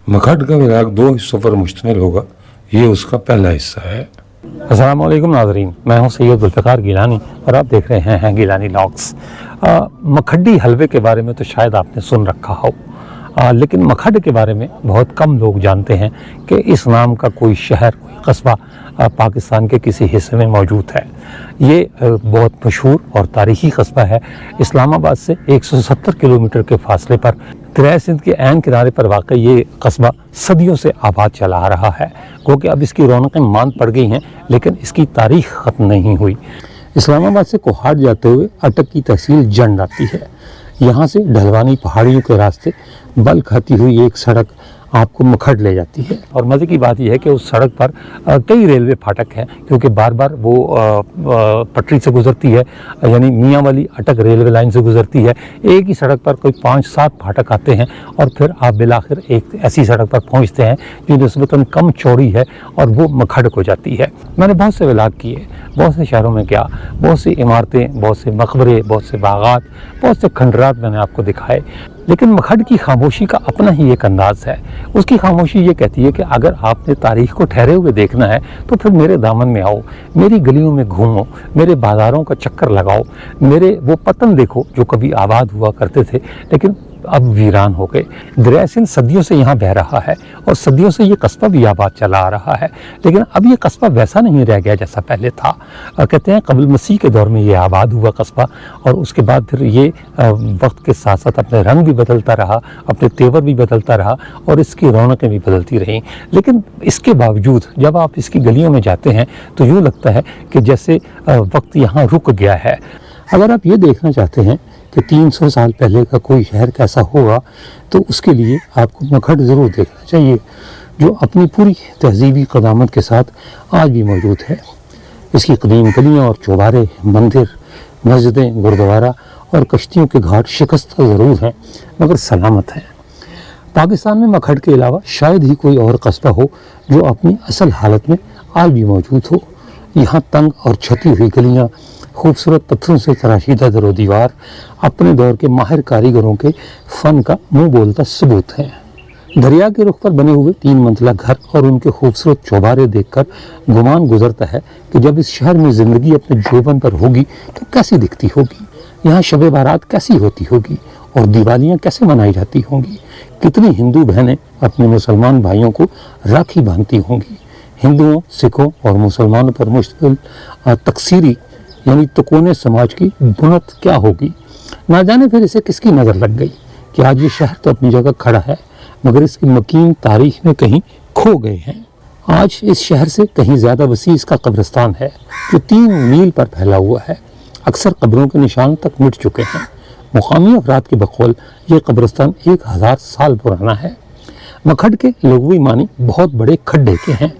मखड का विलाग 2 हिस्सों पर मुश्तमिल होगा। ये उसका पहला हिस्सा है। अस्सलाम वालेकुम नाज़रीन, मैं हूं सैयद जुल्फ़िकार गिलानी और आप देख रहे हैं गिलानी व्लॉग्स। मखड्डी हलवे के बारे में तो शायद आपने सुन रखा हो, लेकिन मखड के बारे में बहुत कम लोग जानते हैं कि इस नाम का कोई शहर, कोई कस्बा पाकिस्तान के किसी हिस्से में मौजूद है। ये बहुत मशहूर और तारीख़ी कस्बा है। इस्लामाबाद से 170 किलोमीटर के फासले पर दरिया सिंध के ऐन किनारे पर वाक़ ये कस्बा सदियों से आबाद चला आ रहा है। क्योंकि अब इसकी रौनकें मांद पड़ गई हैं, लेकिन इसकी तारीख़ ख़त्म नहीं हुई। इस्लामाबाद से कोहाट जाते हुए अटक की तहसील जंड आती है। यहाँ से ढलवानी पहाड़ियों के रास्ते बल खाती हुई एक सड़क आपको मखड ले जाती है। और मज़े की बात यह है कि उस सड़क पर कई रेलवे फाटक हैं, क्योंकि बार बार वो पटरी से गुज़रती है, यानी मियाँ वाली अटक रेलवे लाइन से गुज़रती है। एक ही सड़क पर कोई 5-7 फाटक आते हैं और फिर आप बिलाखिर एक ऐसी सड़क पर पहुँचते हैं जो निस्बतन कम चौड़ी है और वो मखड को जाती है। मैंने बहुत से विलाग किए, बहुत से शहरों में गया, बहुत सी इमारतें, बहुत से मकबरे, बहुत से बागात, बहुत से खंडरात मैंने आपको दिखाए। लेकिन मखड की खामोशी का अपना ही एक अंदाज़ है। उसकी खामोशी ये कहती है कि अगर आपने तारीख़ को ठहरे हुए देखना है तो फिर मेरे दामन में आओ, मेरी गलियों में घूमो, मेरे बाज़ारों का चक्कर लगाओ, मेरे वो पतन देखो जो कभी आबाद हुआ करते थे लेकिन अब वीरान हो गए। दरिया सिंध सदियों से यहाँ बह रहा है और सदियों से ये कस्बा भी आबाद चला आ रहा है, लेकिन अब ये कस्बा वैसा नहीं रह गया जैसा पहले था। कहते हैं कबल मसीह के दौर में ये आबाद हुआ कस्बा, और उसके बाद फिर ये वक्त के साथ साथ अपने रंग भी बदलता रहा, अपने तेवर भी बदलता रहा और इसकी रौनकें भी बदलती रहीं। लेकिन इसके बावजूद जब आप इसकी गलियों में जाते हैं तो यूँ लगता है कि जैसे वक्त यहाँ रुक गया है। अगर आप ये देखना चाहते हैं कि 300 साल पहले का कोई शहर कैसा होगा तो उसके लिए आपको मखड ज़रूर देखना चाहिए, जो अपनी पूरी तहजीबी क़दामत के साथ आज भी मौजूद है। इसकी कदीम गलियाँ और चौबारे, मंदिर, मस्जिदें, गुरुद्वारा और कश्तियों के घाट शिकस्त ज़रूर हैं मगर सलामत हैं। पाकिस्तान में मखड के अलावा शायद ही कोई और कस्बा हो जो अपनी असल हालत में आज भी मौजूद हो। यहाँ तंग और छती हुई गलियाँ, खूबसूरत पत्थरों से तराशीदा दरो दीवार अपने दौर के माहिर कारीगरों के फ़न का मुंह बोलता सबूत है। दरिया के रुख पर बने हुए 3 मंजिला घर और उनके खूबसूरत चौबारे देखकर गुमान गुजरता है कि जब इस शहर में ज़िंदगी अपने जोबन पर होगी तो कैसी दिखती होगी। यहाँ शब बारात कैसी होती होगी और दिवालियाँ कैसे मनाई जाती होंगी। कितनी हिंदू बहनें अपने मुसलमान भाइयों को राखी बांधती होंगी। हिंदुओं, सिखों और मुसलमानों पर मुश्तमिल तकसीरी यानी तकोने समाज की बुनत क्या होगी। ना जाने फिर इसे किसकी नज़र लग गई कि आज ये शहर तो अपनी जगह खड़ा है मगर इसकी मकीन तारीख में कहीं खो गए हैं। आज इस शहर से कहीं ज़्यादा वसी इसका कब्रिस्तान है जो 3 मील पर फैला हुआ है। अक्सर कब्रों के निशान तक मिट चुके हैं। मुकामी अफराद के बकौल ये कब्रिस्तान 1000 साल पुराना है। मखड के लुग़वी मानी बहुत बड़े खड्डे के हैं।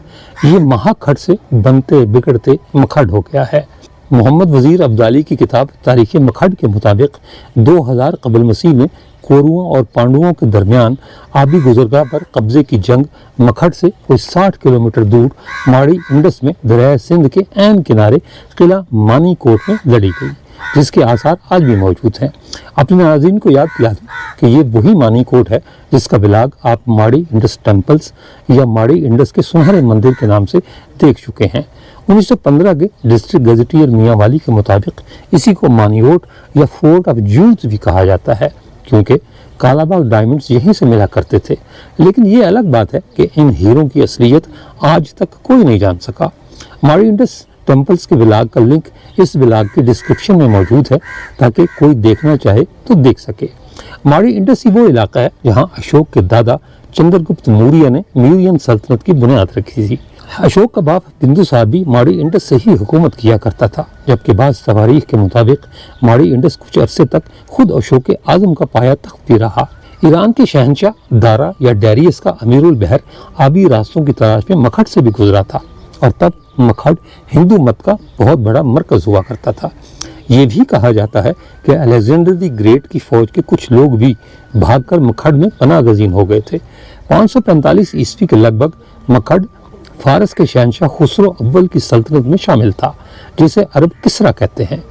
ये महाखड से बनते बिगड़ते मखड हो गया है। मोहम्मद वज़ीर अब्दाली की किताब तारीख़ मखड के मुताबिक 2000 कबल मसीह में कोरुओं और पांडुओं के दरमियान आबी गुजरगाह पर कब्ज़े की जंग मखड से कोई 60 किलोमीटर दूर माड़ी इंडस में दरिया सिंध के ऐन किनारे किला मानी कोट में लड़ी गई, जिसके आसार आज भी मौजूद हैं। अपने नाज़रीन को याद दिला दूं कि ये वही मानी कोट है जिसका विलाग आप माड़ी इंडस टेम्पल्स या माड़ी इंडस के सुनहरे मंदिर के नाम से देख चुके हैं। 1915 के डिस्ट्रिक्ट गजेटियर मियाँ वाली के मुताबिक इसी को मानीरोट या फोर्ट ऑफ ज्यूल्स भी कहा जाता है, क्योंकि कालाबाग डायमंड्स यहीं से मिला करते थे। लेकिन ये अलग बात है कि इन हीरों की असलियत आज तक कोई नहीं जान सका। माड़ी इंडस टेम्पल्स के विलाग का लिंक इस विलाग के डिस्क्रिप्शन में मौजूद है ताकि कोई देखना चाहे तो देख सके। माड़ी इंडस ही वो इलाका है जहाँ अशोक के दादा चंद्रगुप्त मौर्य ने मौर्यन सल्तनत की बुनियाद रखी थी। अशोक का बाप बिंदुसार भी माड़ी इंडस से ही हुकूमत किया करता था, जबकि बाद तवारीख के मुताबिक माड़ी इंडस कुछ अरसे तक खुद अशोक आज़म का पाया तख्त भी रहा। ईरान के शहंशाह दारा या डैरियस का अमीरुल बहर आबी रास्तों की तलाश में मखड से भी गुजरा था और तब मखड हिंदू मत का बहुत बड़ा मरकज़ हुआ करता था। ये भी कहा जाता है कि अलेक्जेंडर द ग्रेट की फ़ौज के कुछ लोग भी भागकर मखड में पनाह गज़ीन हो गए थे। 545 ईस्वी के लगभग मखड फारस के शहंशाह खुसरो अव्वल की सल्तनत में शामिल था, जिसे अरब किसरा कहते हैं।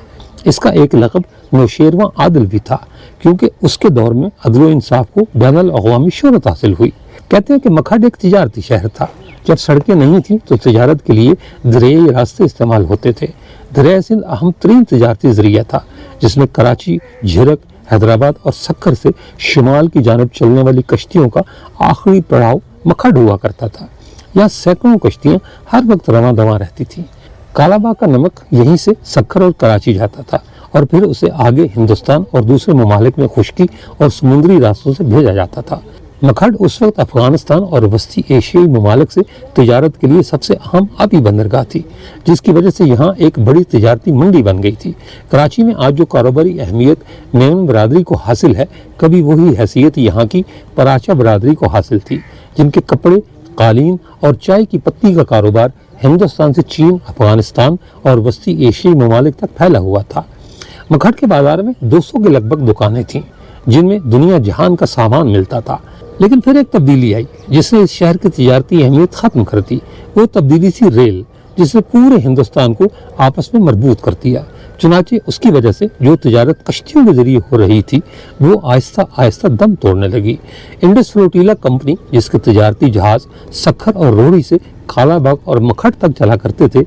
इसका एक लक़ब नौशेरवां आदिल भी था, क्योंकि उसके दौर में अदल व इंसाफ को बैनुल अक़वामी शोहरत हासिल हुई। कहते हैं कि मखड एक तिजारती शहर था। जब सड़कें नहीं थीं तो तिजारत के लिए दरियाई रास्ते इस्तेमाल होते थे। दरिया सिंध अहम तरीन तिजारती जरिया था, जिसमें कराची, झिरक, हैदराबाद और सक्कर से शुमाल की जानब चलने वाली कश्तियों का आखिरी पड़ाव मखड हुआ करता था। यहाँ सैकड़ों कश्तियाँ हर वक्त रवां दवां रहती थीं। कालाबाग का नमक यहीं से सक्कर और कराची जाता था और फिर उसे आगे हिंदुस्तान और दूसरे ममालिक में खुश्की और समुद्री रास्तों से भेजा जाता था। मखड उस वक्त अफगानिस्तान और वस्ती एशियाई ममालिक से तिजारत के लिए सबसे अहम आबी बंदरगाह थी, जिसकी वजह से यहाँ एक बड़ी तिजारती मंडी बन गई थी। कराची में आज जो कारोबारी अहमियत मेमन बरादरी को हासिल है, कभी वही हैसियत यहाँ की पराचा बरादरी को हासिल थी, जिनके कपड़े, कालीन और चाय की पत्ती का कारोबार हिंदुस्तान से चीन, अफगानिस्तान और वस्ती एशियाई ममालिक तक फैला हुआ था। मखड के बाजार में 200 के लगभग दुकानें थीं, जिनमें दुनिया जहान का सामान मिलता था। लेकिन फिर एक तब्दीली आई जिसने इस शहर की तिजारती अहमियत खत्म कर दी। वो तब्दीली थी रेल, जिसने पूरे हिंदुस्तान को आपस में मजबूत कर दिया। चुनाचे उसकी वजह से जो तिजारत कश्तियों के जरिए हो रही थी, वो आहिस्ता आहिस्ता दम तोड़ने लगी। इंडस फ्लोटीला कंपनी, जिसके तिजारती जहाज सक्खर और रोहड़ी से कालाबाग और मखड तक चला करते थे,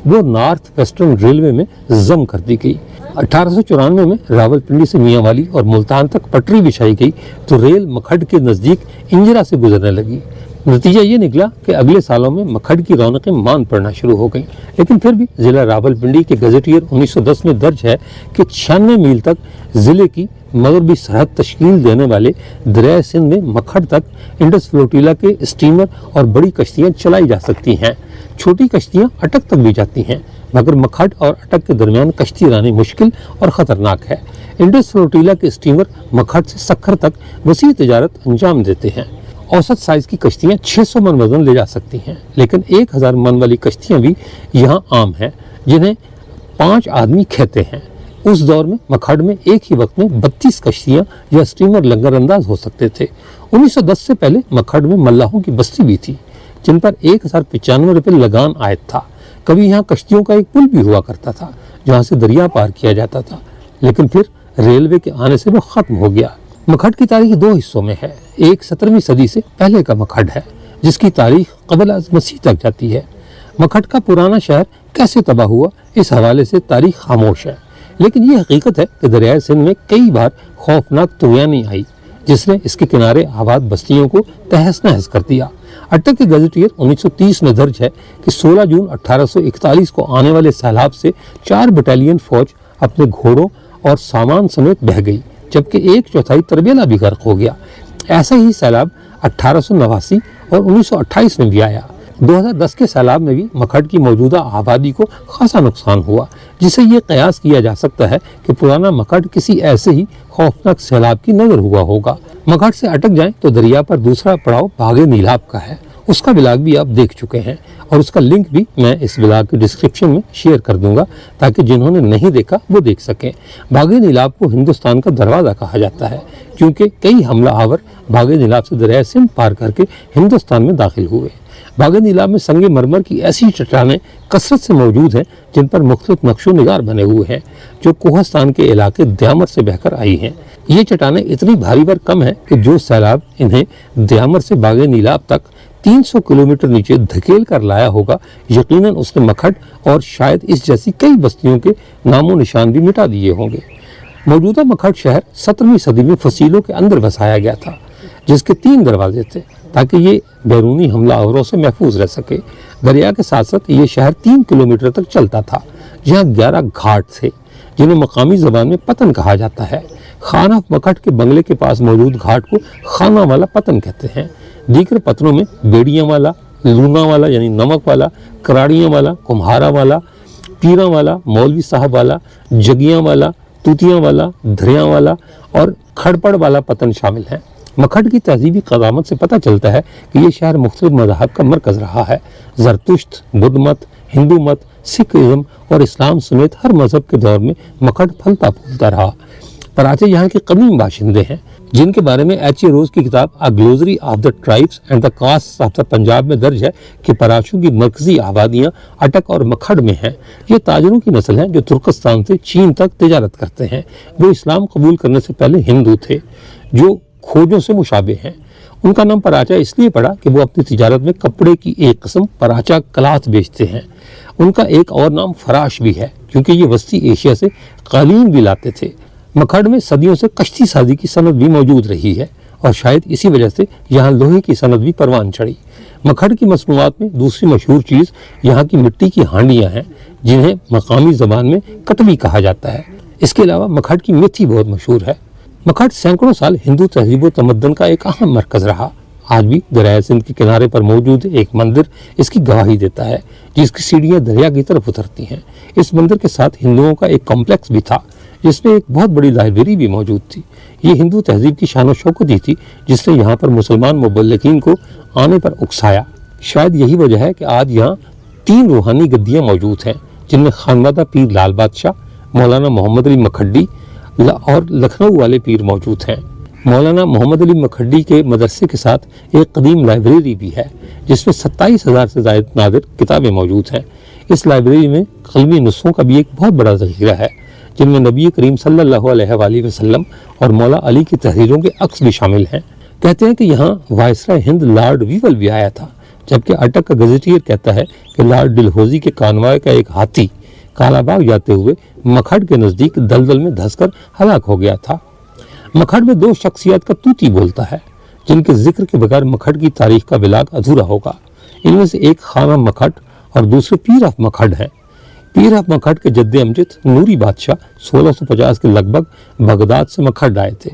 वो नॉर्थ वेस्टर्न रेलवे में जम कर दी गई। 1894 में रावलपिंडी से मियांवाली और मुल्तान तक पटरी बिछाई गई तो रेल मखड के नज़दीक इंजरा से गुजरने लगी। नतीजा ये निकला कि अगले सालों में मखड की रौनकें मान पड़ना शुरू हो गईं। लेकिन फिर भी ज़िला रावलपिंडी के गजेटियर 1910 में दर्ज है कि 96 मील तक ज़िले की मगरबी सरहद तश्कील देने वाले दरिया सिंध में मखड तक इंडस फ्लोटीला के स्टीमर और बड़ी कश्तियाँ चलाई जा सकती हैं। छोटी कश्तियाँ अटक तक भी जाती हैं, मगर मखड और अटक के दरमियान कश्ती लानी मुश्किल और ख़तरनाक है। इंडस फ्लोटीला के स्टीमर मखड से सक्खर तक वसी तिजारत अंजाम देते हैं। औसत साइज़ की कश्तियाँ 600 मन वजन ले जा सकती हैं, लेकिन 1000 मन वाली कश्तियाँ भी यहाँ आम हैं, जिन्हें 5 आदमी खेते हैं। उस दौर में मखड में एक ही वक्त में 32 कश्तियाँ या स्टीमर लंगर अंदाज हो सकते थे। 1910 से पहले मखड में मल्लाहों की बस्ती भी थी, जिन पर 1095 रुपये लगान आयत था। कभी यहाँ कश्तियों का एक पुल भी हुआ करता था, जहाँ से दरिया पार किया जाता था, लेकिन फिर रेलवे के आने से वो ख़त्म हो गया। मखड की तारीख 2 हिस्सों में है। एक 17वीं सदी से पहले का मखड है, जिसकी तारीख क़ब्ल अज़ मसीह तक जाती है। मखड का पुराना शहर कैसे तबाह हुआ, इस हवाले से तारीख खामोश है, लेकिन ये हकीकत है कि दरियाए सिंध में कई बार खौफनाक तूफ़ान आई, जिसने इसके किनारे आबाद बस्तियों को तहस नहस कर दिया। अटक के गजेटियर 1930 में दर्ज है कि 16 जून 1841 को आने वाले सैलाब से 4 बटालियन फौज अपने घोड़ों और सामान समेत बह गई, जबकि 1/4 तरबेला भी गर्क हो गया। ऐसा ही सैलाब 1889 और 1928 में भी आया। 2010 के सैलाब में भी मखड की मौजूदा आबादी को खासा नुकसान हुआ, जिससे ये कयास किया जा सकता है कि पुराना मखड किसी ऐसे ही खौफनाक सैलाब की नज़र हुआ होगा। मखड से अटक जाएं तो दरिया पर दूसरा पड़ाव बागे नीलाब का है। उसका ब्लॉग भी आप देख चुके हैं और उसका लिंक भी मैं इस ब्लॉग के डिस्क्रिप्शन में शेयर कर दूंगा, ताकि जिन्होंने नहीं देखा वो देख सकें। बागे नीलाब को हिंदुस्तान का दरवाज़ा कहा जाता है, क्योंकि कई हमला आवर बागे नीलाब से दरिया सिंध पार करके हिंदुस्तान में दाखिल हुए। बागे नीलाब में संगे मरमर की ऐसी चट्टानें कसरत से मौजूद हैं, जिन पर मुख्तलिफ नक्शो निगार बने हुए हैं, जो कोहस्तान के इलाके दयामर से बहकर आई हैं। ये चट्टानें इतनी भारी वर कम है कि जो सैलाब इन्हें दयामर से बागे नीलाब तक 300 किलोमीटर नीचे धकेल कर लाया होगा, यकीनन उसने मखड और शायद इस जैसी कई बस्तियों के नामो निशान भी मिटा दिए होंगे। मौजूदा मखड शहर 17वीं सदी में फसीलों के अंदर बसाया गया था, जिसके 3 दरवाजे थे, ताकि ये बैरूनी हमलावरों से महफूज रह सके। दरिया के साथ साथ ये शहर 3 किलोमीटर तक चलता था, जहाँ 11 घाट थे, जिन्हें मकामी ज़बान में पतन कहा जाता है। खान ऑफ मखड के बंगले के पास मौजूद घाट को खाना वाला पतन कहते हैं। दीगर पतनों में बेड़ियाँ वाला, लूना वाला यानी नमक वाला, कराड़ियाँ वाला, कुम्हारा वाला, पीरा वाला, मौलवी साहब वाला, जगियाँ वाला, तूतियाँ वाला, धरियाँ वाला और खड़पड़ वाला पतन शामिल हैं। मखड की तहजीबी क़दामत से पता चलता है कि ये शहर मुख्तलिफ मज़ाहब का मरकज़ रहा है। ज़रतुश्त, बुद्ध मत, हिंदू मत, सिखिज़म और इस्लाम समेत हर मज़हब के दौर में मखड फलता फूलता रहा। पराचे यहाँ के कदीम बाशिंदे हैं, जिनके बारे में एच ए रोज़ की किताब a glossary of the tribes and the castes of the Punjab में दर्ज है कि पराचों की मरकजी आबादियाँ अटक और मखड में हैं। ये ताजरों की नस्ल हैं जो तुर्कस्तान से चीन तक तिजारत करते हैं। वो इस्लाम कबूल करने से पहले हिंदू थे, जो खोजों से मुशाबे हैं। ان کا نام پراچا اس لیے پڑا کہ وہ اپنی تجارت میں کپڑے کی ایک قسم پراچا کلاتھ بیچتے ہیں۔ ان کا ایک اور نام فراش بھی ہے کیونکہ یہ وسطی ایشیا سے قالین بھی لاتے تھے۔ مکھڈ میں صدیوں سے کشتی سازی کی صنعت بھی موجود رہی ہے اور شاید اسی وجہ سے یہاں لوہے کی صنعت بھی پروان چڑھی۔ مکھڈ کی مصنوعات میں دوسری مشہور چیز یہاں کی مٹی کی ہانڈیاں ہیں جنہیں مقامی زبان میں کٹوی کہا جاتا ہے۔ اس کے علاوہ مکھڈ کی میتھی بہت مشہور ہے۔ مکھڈ سینکڑوں سال ہندو تہذیب و تمدن کا ایک اہم مرکز رہا۔ آج بھی دریائے سندھ کے کنارے پر موجود ایک مندر اس کی گواہی دیتا ہے جس کی سیڑھیاں دریا کی طرف اترتی ہیں۔ اس مندر کے ساتھ ہندوؤں کا ایک کمپلیکس بھی تھا جس میں ایک بہت بڑی لائبریری بھی موجود تھی۔ یہ ہندو تہذیب کی شان و شوکت ہی تھی جس نے یہاں پر مسلمان مبلغین کو آنے پر اکسایا۔ شاید یہی وجہ ہے کہ آج یہاں 3 روحانی گدیاں موجود ہیں جن میں خانوادہ پیر لال بادشاہ، مولانا محمد علی مکھڈی اور لکھنؤ والے پیر موجود ہیں۔ مولانا محمد علی مکھڈی کے مدرسے کے ساتھ ایک قدیم لائبریری بھی ہے جس میں 27,000 سے زائد نادر کتابیں موجود ہیں۔ اس لائبریری میں قلمی نسخوں کا بھی ایک بہت بڑا ذخیرہ ہے جن میں نبی کریم صلی اللہ علیہ وآلہ وسلم اور مولا علی کی تحریروں کے عکس بھی شامل ہیں۔ کہتے ہیں کہ یہاں وائسرائے ہند لارڈ ویول بھی آیا تھا، جبکہ اٹک کا گزیٹیئر کہتا ہے کہ لارڈ ڈلہوزی کے کانوائے کا ایک ہاتھی کالا باغ جاتے ہوئے مکھڈ کے نزدیک دلدل میں دھس کر ہلاک ہو گیا تھا۔ مکھڈ میں 2 شخصیات کا توتی بولتا ہے جن کے ذکر کے بغیر مکھڈ کی تاریخ کا بلاگ ادھورا ہوگا۔ ان میں سے ایک خانہ مکھڈ اور دوسرے پیر آف مکھڈ ہیں۔ پیر آف مکھڈ کے جد امجد نوری بادشاہ 1650 کے لگ بھگ بغداد سے مکھڈ آئے تھے۔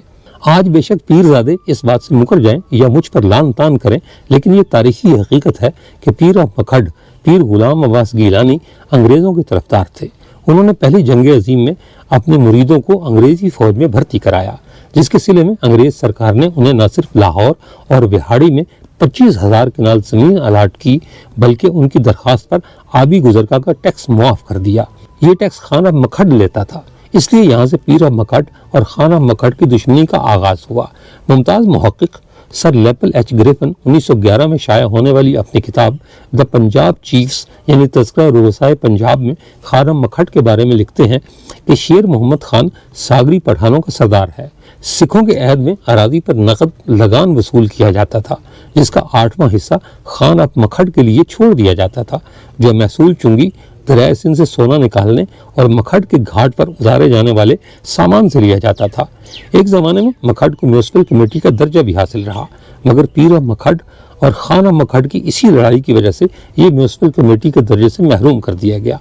آج بے شک پیرزادے اس بات سے مکر جائیں یا مجھ پر لان تان کریں، لیکن یہ تاریخی حقیقت ہے کہ پیر آف مکھڈ پیر غلام عباس گیلانی انگریزوں کے طرفدار تھے۔ انہوں نے پہلی جنگ عظیم میں اپنے مریدوں کو انگریزی فوج میں بھرتی کرایا، جس کے صلے میں انگریز سرکار نے انہیں نہ صرف لاہور اور بہاڑی میں 25,000 کنال زمین الاٹ کی بلکہ ان کی درخواست پر آبی گزرگاہ کا ٹیکس معاف کر دیا۔ یہ ٹیکس خانہ مکھڈ لیتا تھا، اس لیے یہاں سے پیر آف مکھڈ اور خانہ مکھڈ کی دشمنی کا آغاز ہوا۔ ممتاز محقق سر لیپل ایچ گریفن 1911 میں شائع ہونے والی اپنی کتاب دا پنجاب چیفز یعنی تذکرہ رؤسائے پنجاب میں خانہ مکھڈ کے بارے میں لکھتے ہیں کہ شیر محمد خان ساگری پٹھانوں کا سردار ہے۔ سکھوں کے عہد میں اراضی پر نقد لگان وصول کیا جاتا تھا جس کا 8واں حصہ خان آف مکھڈ کے لیے چھوڑ دیا جاتا تھا، جو محصول چنگی دریائے سندھ سے سونا نکالنے اور مکھڈ کے گھاٹ پر اتارے جانے والے سامان سے لیا جاتا تھا۔ ایک زمانے میں مکھڈ کو میونسپل کمیٹی کا درجہ بھی حاصل رہا، مگر پیر آف مکھڈ اور خان آف مکھڈ کی اسی لڑائی کی وجہ سے یہ میونسپل کمیٹی کے درجے سے محروم کر دیا گیا۔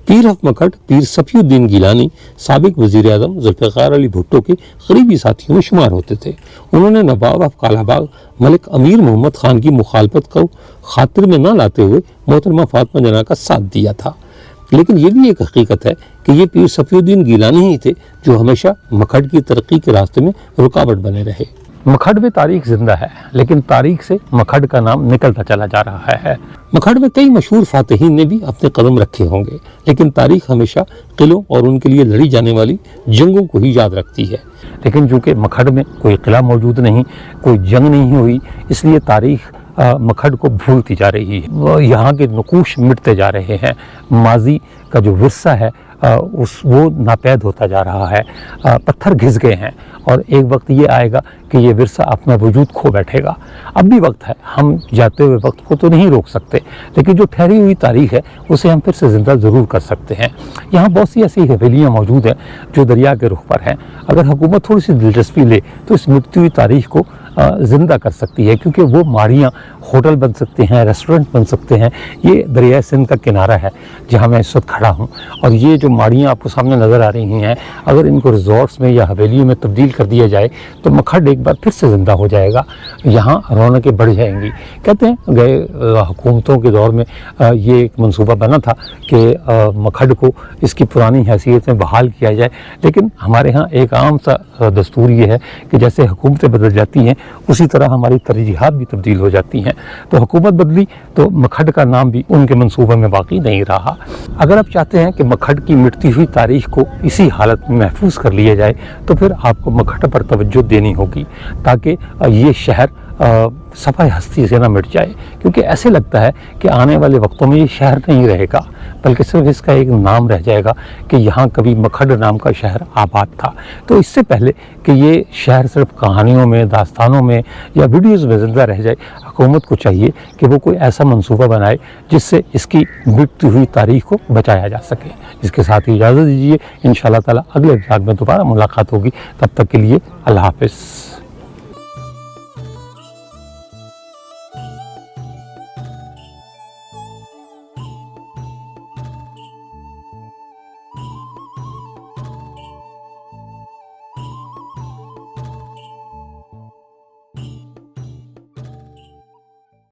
پیر آف مکھڈ پیر صفی الدین گیلانی سابق وزیر اعظم ذوالفقار علی بھٹو کے قریبی ساتھیوں میں شمار ہوتے تھے۔ انہوں نے نواب آف کالا باغ ملک امیر محمد خان کی مخالفت کو خاطر میں نہ لاتے ہوئے محترمہ فاطمہ جناح کا ساتھ دیا تھا، لیکن یہ بھی ایک حقیقت ہے کہ یہ پیر صفی الدین گیلانی ہی تھے جو ہمیشہ مکھڈ کی ترقی کے راستے میں رکاوٹ بنے رہے۔ مکھڈ میں تاریخ زندہ ہے لیکن تاریخ سے مکھڈ کا نام نکلتا چلا جا رہا ہے۔ مکھڈ میں کئی مشہور فاتحین نے بھی اپنے قدم رکھے ہوں گے، لیکن تاریخ ہمیشہ قلعوں اور ان کے لیے لڑی جانے والی جنگوں کو ہی یاد رکھتی ہے۔ لیکن چونکہ مکھڈ میں کوئی قلعہ موجود نہیں، کوئی جنگ نہیں ہوئی، اس لیے تاریخ مکھڈ کو بھولتی جا رہی ہے۔ یہاں کے نقوش مٹتے جا رہے ہیں، ماضی کا جو ورثہ ہے وہ ناپید ہوتا جا رہا ہے، پتھر گھس گئے ہیں اور ایک وقت یہ آئے گا کہ یہ ورثہ اپنا وجود کھو بیٹھے گا۔ اب بھی وقت ہے، ہم جاتے ہوئے وقت کو تو نہیں روک سکتے، لیکن جو ٹھہری ہوئی تاریخ ہے اسے ہم پھر سے زندہ ضرور کر سکتے ہیں۔ یہاں بہت سی ایسی حویلیاں موجود ہیں جو دریا کے رخ پر ہیں۔ اگر حکومت تھوڑی سی دلچسپی لے تو اس مٹتی ہوئی تاریخ کو زندہ کر سکتی ہے، کیونکہ وہ ماڑیاں ہوٹل بن سکتے ہیں، ریسٹورنٹ بن سکتے ہیں۔ یہ دریائے سندھ کا کنارہ ہے جہاں میں اس وقت کھڑا ہوں، اور یہ جو ماڑیاں آپ کو سامنے نظر آ رہی ہیں، اگر ان کو ریزورٹس میں یا حویلیوں میں تبدیل کر دیا جائے تو مکھڈ ایک بار پھر سے زندہ ہو جائے گا، یہاں رونقیں بڑھ جائیں گی۔ کہتے ہیں گئے حکومتوں کے دور میں یہ ایک منصوبہ بنا تھا کہ مکھڈ کو اس کی پرانی حیثیت میں بحال کیا جائے، لیکن ہمارے ہاں ایک عام سا دستور یہ ہے کہ جیسے حکومتیں بدل جاتی ہیں اسی طرح ہماری ترجیحات بھی تبدیل ہو جاتی ہیں۔ تو حکومت بدلی تو مکھڈ کا نام بھی ان کے منصوبے میں باقی نہیں رہا۔ اگر آپ چاہتے ہیں کہ مکھڈ کی مٹتی ہوئی تاریخ کو اسی حالت میں محفوظ کر لیا جائے تو پھر آپ کو مکھڈ پر توجہ دینی ہوگی تاکہ یہ شہر صفحہ ہستی سے نہ مٹ جائے، کیونکہ ایسے لگتا ہے کہ آنے والے وقتوں میں یہ شہر نہیں رہے گا، بلکہ صرف اس کا ایک نام رہ جائے گا کہ یہاں کبھی مکھڈ نام کا شہر آباد تھا۔ تو اس سے پہلے کہ یہ شہر صرف کہانیوں میں، داستانوں میں یا ویڈیوز میں زندہ رہ جائے، حکومت کو چاہیے کہ وہ کوئی ایسا منصوبہ بنائے جس سے اس کی مٹتی ہوئی تاریخ کو بچایا جا سکے۔ اس کے ساتھ ہی اجازت دیجیے، انشاءاللہ تعالی اگلے ولاگ میں دوبارہ ملاقات ہوگی، تب تک کے لیے اللہ حافظ۔